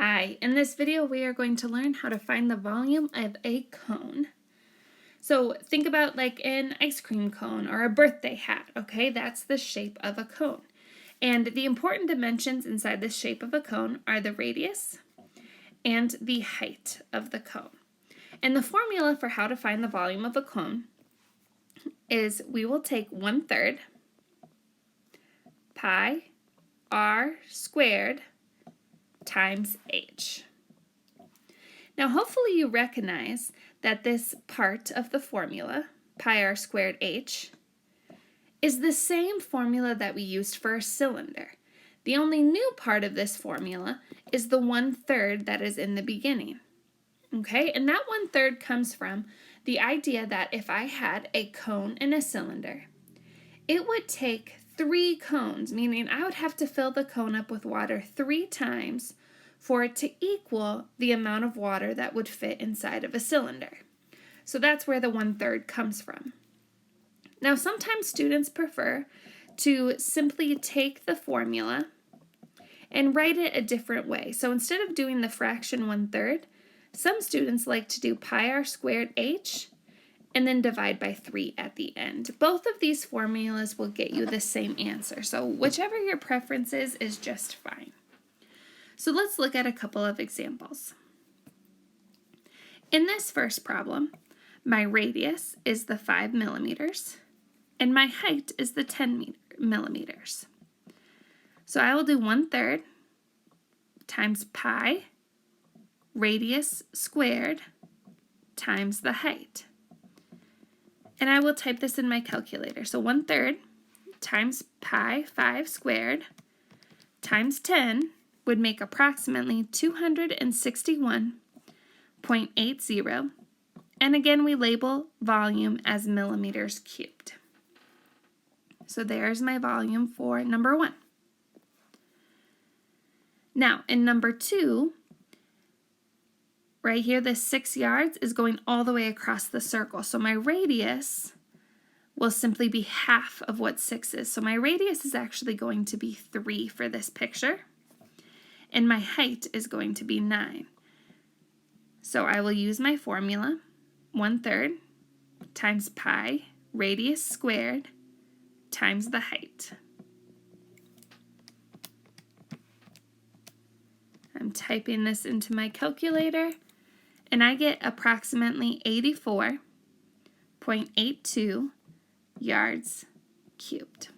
Hi, in this video we are going to learn how to find the volume of a cone. So think about like an ice cream cone or a birthday hat, okay? That's the shape of a cone. And the important dimensions inside the shape of a cone are the radius and the height of the cone. And the formula for how to find the volume of a cone is we will take 1/3 pi r squared times h. Now hopefully you recognize that this part of the formula, pi r squared h, is the same formula that we used for a cylinder. The only new part of this formula is the 1/3 that is in the beginning. Okay, and that 1/3 comes from the idea that if I had a cone and a cylinder, it would take 3 cones, meaning I would have to fill the cone up with water 3 times for it to equal the amount of water that would fit inside of a cylinder. So that's where the 1/3 comes from. Now sometimes students prefer to simply take the formula and write it a different way. So instead of doing the fraction 1/3, some students like to do pi r squared h and then divide by 3 at the end. Both of these formulas will get you the same answer, so whichever your preference is just fine. So let's look at a couple of examples. In this first problem, my radius is the 5 millimeters and my height is the 10 millimeters. So I will do 1/3 times pi radius squared times the height. And I will type this in my calculator. So 1/3 times pi 5 squared times 10 would make approximately 261.80. And again, we label volume as millimeters cubed. So there's my volume for number 1. Now, in number 2, right here, this 6 yards is going all the way across the circle. So my radius will simply be half of what 6 is. So my radius is actually going to be 3 for this picture. And my height is going to be 9. So I will use my formula, 1/3 times pi radius squared times the height. I'm typing this into my calculator, and I get approximately 84.82 yards cubed.